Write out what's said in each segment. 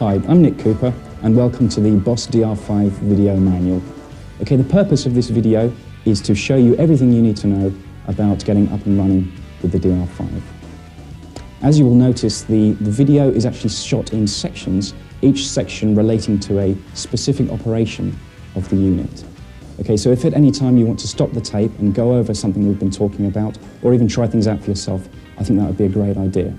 Hi, I'm Nick Cooper and welcome to the Boss DR-5 video manual. Okay, the purpose of this video is to show you everything you need to know about getting up and running with the DR-5. As you will notice, the video is actually shot in sections, each section relating to a specific operation of the unit. Okay, so if at any time you want to stop the tape and go over something we've been talking about, or even try things out for yourself, I think that would be a great idea.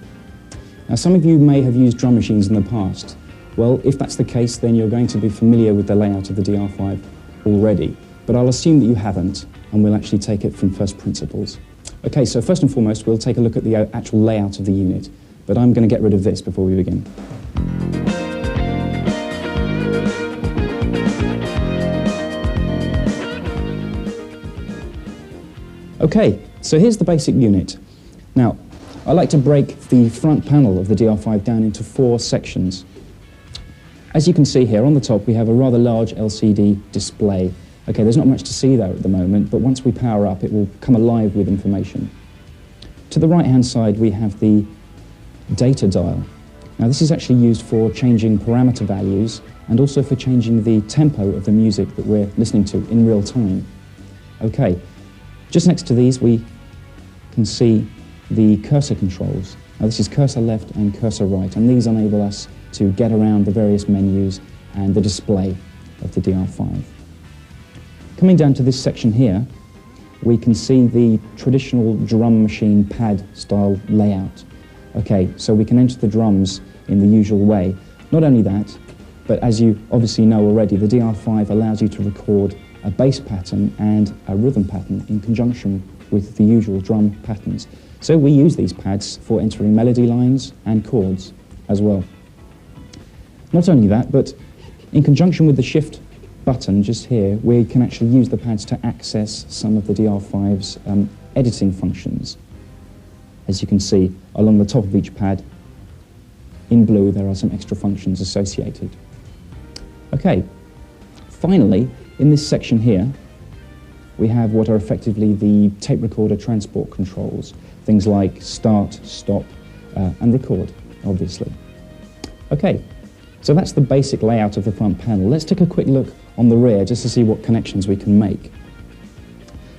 Now, some of you may have used drum machines in the past. Well, if that's the case, then you're going to be familiar with the layout of the DR-5 already. But I'll assume that you haven't, and we'll actually take it from first principles. Okay, so first and foremost, we'll take a look at the actual layout of the unit. But I'm going to get rid of this before we begin. Okay, so here's the basic unit. Now, I like to break the front panel of the DR-5 down into 4 sections. As you can see here, on the top we have a rather large LCD display. Okay, there's not much to see there at the moment, but once we power up it will come alive with information. To the right-hand side we have the data dial. Now this is actually used for changing parameter values and also for changing the tempo of the music that we're listening to in real time. Okay, just next to these we can see the cursor controls. Now this is cursor left and cursor right, and these enable us to get around the various menus and the display of the DR-5. Coming down to this section here, we can see the traditional drum machine pad style layout. Okay, so we can enter the drums in the usual way. Not only that, but as you obviously know already, the DR-5 allows you to record a bass pattern and a rhythm pattern in conjunction with the usual drum patterns. So we use these pads for entering melody lines and chords as well. Not only that, but in conjunction with the shift button just here, we can actually use the pads to access some of the DR-5's editing functions. As you can see, along the top of each pad, in blue, there are some extra functions associated. Okay, finally, in this section here, we have what are effectively the tape recorder transport controls. Things like start, stop, and record, obviously. Okay, so that's the basic layout of the front panel. Let's take a quick look on the rear just to see what connections we can make.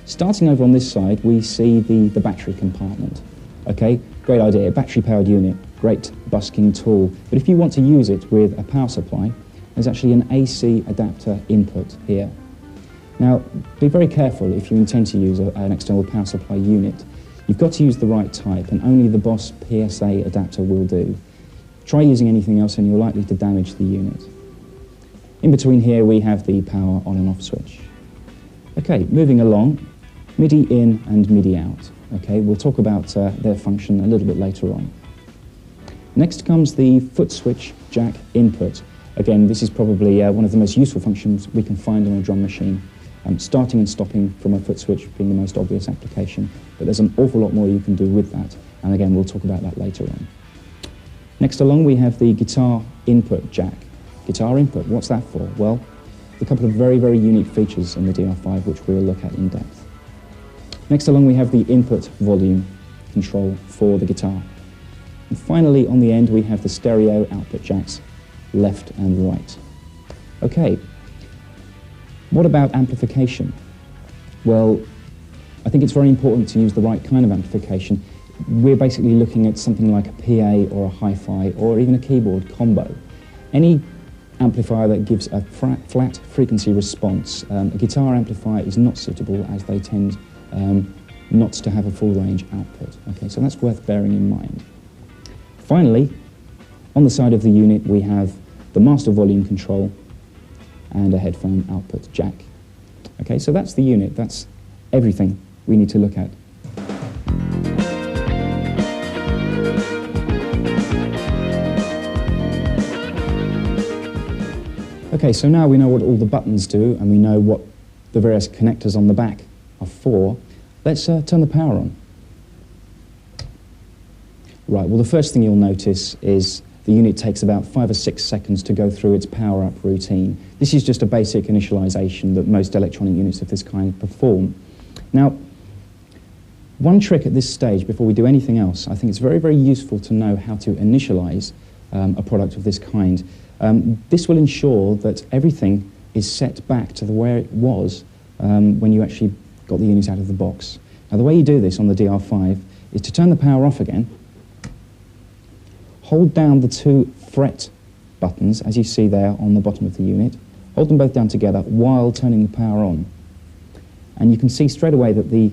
Starting over on this side, we see the battery compartment. Okay, great idea, battery-powered unit, great busking tool. But if you want to use it with a power supply, there's actually an AC adapter input here. Now, be very careful if you intend to use an external power supply unit. You've got to use the right type, and only the Boss PSA adapter will do. Try using anything else and you're likely to damage the unit. In between here we have the power on and off switch. Okay, moving along, MIDI in and MIDI out. Okay, we'll talk about their function a little bit later on. Next comes the foot switch jack input. Again, this is probably one of the most useful functions we can find on a drum machine. Starting and stopping from a foot switch being the most obvious application, but there's an awful lot more you can do with that, and again we'll talk about that later on. Next along we have the guitar input jack. Guitar input, what's that for? Well, a couple of very, very unique features in the DR-5 which we'll look at in depth. Next along we have the input volume control for the guitar. And finally on the end we have the stereo output jacks, left and right. Okay. What about amplification? Well, I think it's very important to use the right kind of amplification. We're basically looking at something like a PA or a hi-fi or even a keyboard combo. Any amplifier that gives a flat frequency response. A guitar amplifier is not suitable as they tend not to have a full range output. Okay, so that's worth bearing in mind. Finally, on the side of the unit we have the master volume control and a headphone output jack. Okay, so that's the unit, that's everything we need to look at. Okay, so now we know what all the buttons do and we know what the various connectors on the back are for. Let's turn the power on. Right, well the first thing you'll notice is the unit takes about 5 or 6 seconds to go through its power-up routine. This is just a basic initialization that most electronic units of this kind perform. Now, one trick at this stage, before we do anything else, I think it's very, very useful to know how to initialize a product of this kind. This will ensure that everything is set back to where it was when you actually got the unit out of the box. Now the way you do this on the DR-5 is to turn the power off again, hold down the two fret buttons as you see there on the bottom of the unit, hold them both down together while turning the power on. And you can see straight away that the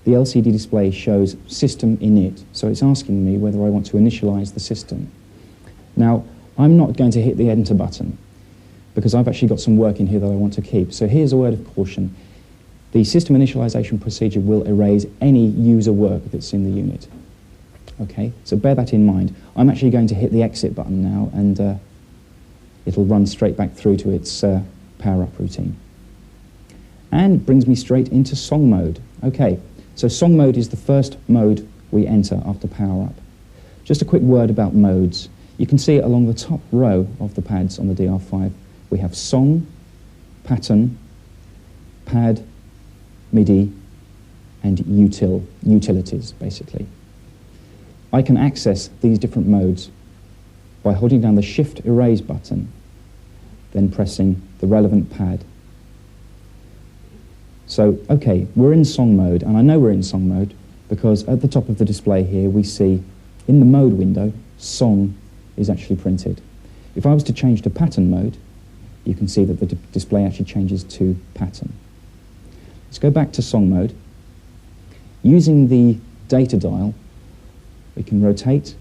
LCD display shows system init, so it's asking me whether I want to initialize the system. Now, I'm not going to hit the enter button because I've actually got some work in here that I want to keep. So here's a word of caution. The system initialization procedure will erase any user work that's in the unit. Okay, so bear that in mind. I'm actually going to hit the exit button now, and it'll run straight back through to its power-up routine. And brings me straight into song mode. Okay, so song mode is the first mode we enter after power-up. Just a quick word about modes. You can see along the top row of the pads on the DR-5, we have song, pattern, pad, MIDI, and utilities, basically. I can access these different modes by holding down the Shift Erase button, then pressing the relevant pad. So, okay, we're in song mode, and I know we're in song mode because at the top of the display here we see, in the mode window, song is actually printed. If I was to change to pattern mode, you can see that the display actually changes to pattern. Let's go back to song mode. Using the data dial, we can rotate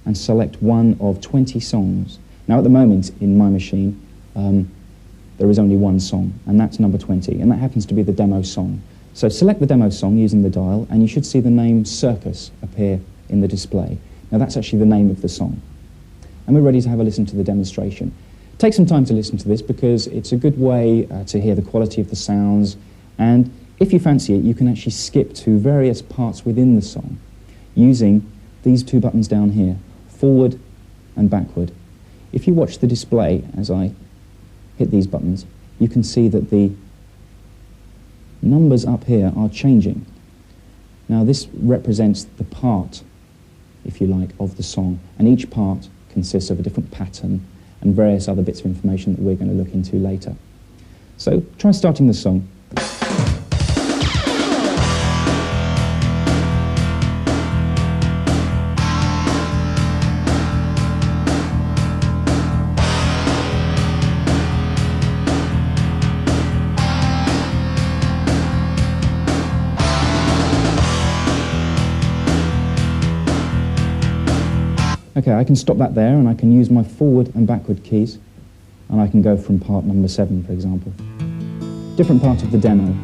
and select one of 20 songs. Now at the moment in my machine, there is only one song, and that's number 20, and that happens to be the demo song. So select the demo song using the dial, and you should see the name Circus appear in the display. Now that's actually the name of the song. And we're ready to have a listen to the demonstration. Take some time to listen to this because it's a good way to hear the quality of the sounds, and if you fancy it, you can actually skip to various parts within the song using these two buttons down here, forward and backward. If you watch the display as I hit these buttons, you can see that the numbers up here are changing. Now this represents the part, if you like, of the song, and each part consists of a different pattern and various other bits of information that we're going to look into later. So try starting the song. Okay, I can stop that there, and I can use my forward and backward keys, and I can go from part number 7, for example. Different part of the demo.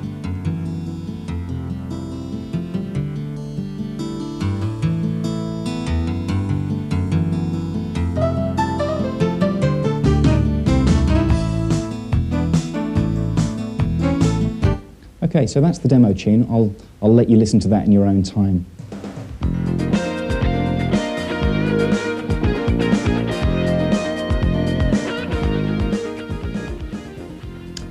Okay, so that's the demo tune. I'll let you listen to that in your own time.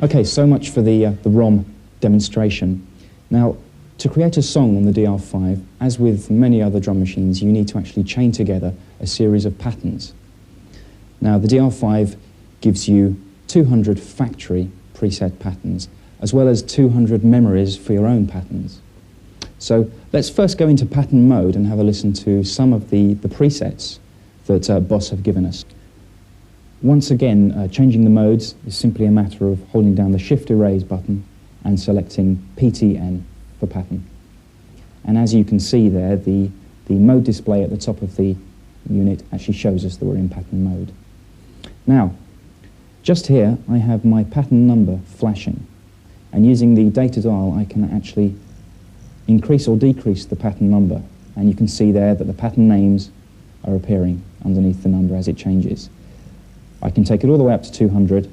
Okay, so much for the ROM demonstration. Now, to create a song on the DR-5, as with many other drum machines, you need to actually chain together a series of patterns. Now, the DR-5 gives you 200 factory preset patterns, as well as 200 memories for your own patterns. So let's first go into pattern mode and have a listen to some of the presets that Boss have given us. Once again, changing the modes is simply a matter of holding down the Shift Erase button and selecting PTN for pattern. And as you can see there, the mode display at the top of the unit actually shows us that we're in pattern mode. Now, just here I have my pattern number flashing, and using the data dial I can actually increase or decrease the pattern number, and you can see there that the pattern names are appearing underneath the number as it changes. I can take it all the way up to 200,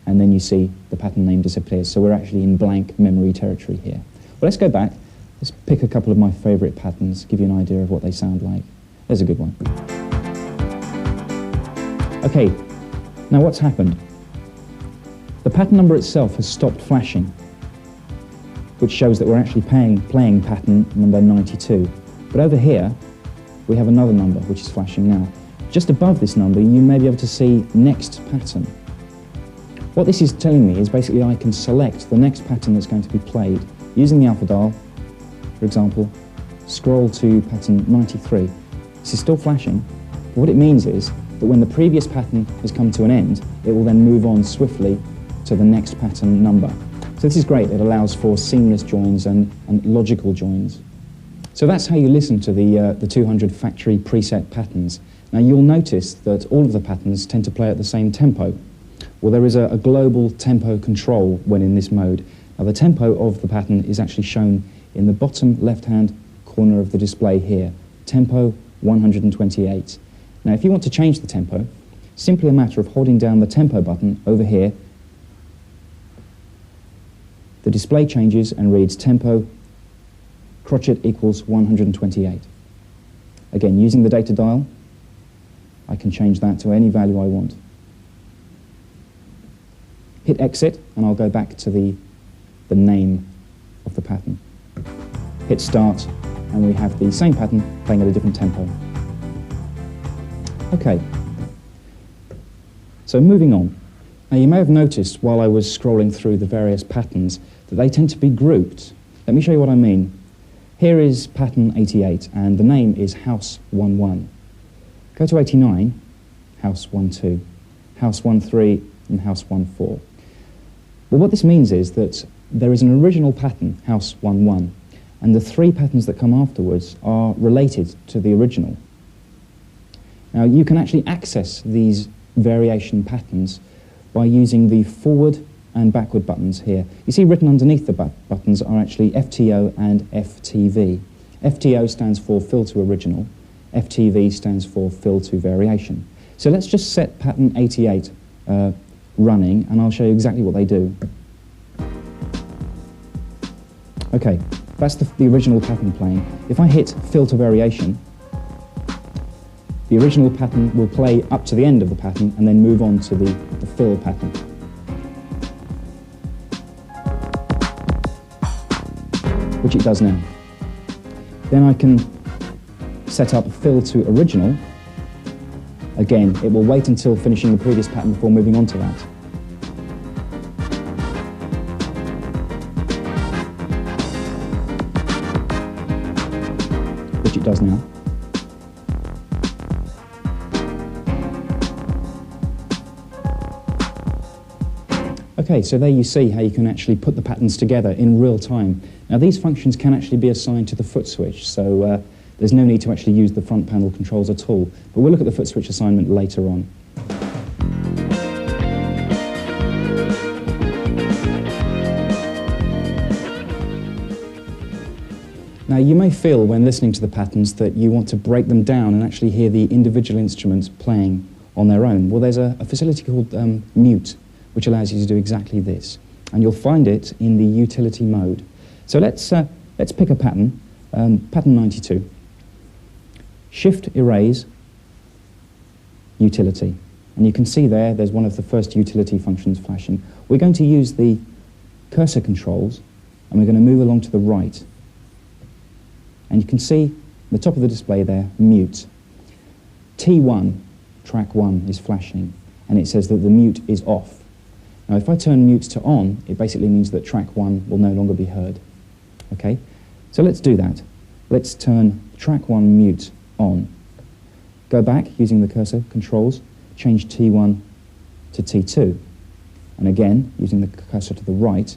and then you see the pattern name disappears, so we're actually in blank memory territory here. Well, let's go back. Let's pick a couple of my favourite patterns, give you an idea of what they sound like. There's a good one. Okay, now what's happened? The pattern number itself has stopped flashing, which shows that we're actually playing pattern number 92. But over here, we have another number which is flashing now. Just above this number, you may be able to see next pattern. What this is telling me is basically I can select the next pattern that's going to be played. Using the alpha dial, for example, scroll to pattern 93. This is still flashing, but what it means is that when the previous pattern has come to an end, it will then move on swiftly to the next pattern number. So this is great. It allows for seamless joins and logical joins. So that's how you listen to the 200 factory preset patterns. Now you'll notice that all of the patterns tend to play at the same tempo. Well, there is a global tempo control when in this mode. Now the tempo of the pattern is actually shown in the bottom left-hand corner of the display here. Tempo 128. Now if you want to change the tempo, simply a matter of holding down the tempo button over here. The display changes and reads tempo crotchet equals 128. Again, using the data dial, I can change that to any value I want. Hit exit and I'll go back to the name of the pattern. Hit start and we have the same pattern playing at a different tempo. Okay, so moving on. Now you may have noticed while I was scrolling through the various patterns that they tend to be grouped. Let me show you what I mean. Here is pattern 88 and the name is house 11. Go to 89, house 12, house 13 and house 14. Well, what this means is that there is an original pattern, house 11, and the three patterns that come afterwards are related to the original. Now you can actually access these variation patterns by using the forward and backward buttons here. You see written underneath the buttons are actually FTO and FTV. FTO stands for fill to original, FTV stands for fill to variation. So let's just set pattern 88 running and I'll show you exactly what they do. Okay, that's the original pattern playing. If I hit fill to variation, the original pattern will play up to the end of the pattern and then move on to the fill pattern. Which it does now. Then I can set up fill to original. Again, it will wait until finishing the previous pattern before moving on to that. Which it does now. Okay, so there you see how you can actually put the patterns together in real time. Now these functions can actually be assigned to the foot switch, so there's no need to actually use the front panel controls at all. But we'll look at the foot switch assignment later on. Now you may feel when listening to the patterns that you want to break them down and actually hear the individual instruments playing on their own. Well, there's a facility called mute, which allows you to do exactly this. And you'll find it in the utility mode. So let's pick a pattern, pattern 92. Shift erase utility. And you can see there's one of the first utility functions flashing. We're going to use the cursor controls and we're going to move along to the right. And you can see the top of the display there, mute. T1, track 1, is flashing and it says that the mute is off. Now if I turn mute to on, it basically means that track 1 will no longer be heard. Okay, so let's do that. Let's turn track 1 mute on. Go back using the cursor controls, change T1 to T2. And again, using the cursor to the right,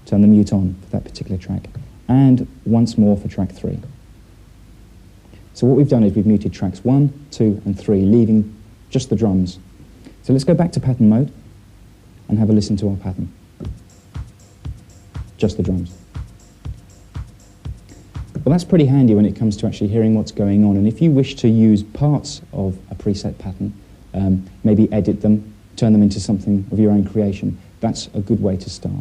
turn the mute on for that particular track. And once more for track 3. So what we've done is we've muted tracks 1, 2 and 3, leaving just the drums. So let's go back to pattern mode and have a listen to our pattern. Just the drums. Well, that's pretty handy when it comes to actually hearing what's going on. And if you wish to use parts of a preset pattern, maybe edit them, turn them into something of your own creation, that's a good way to start.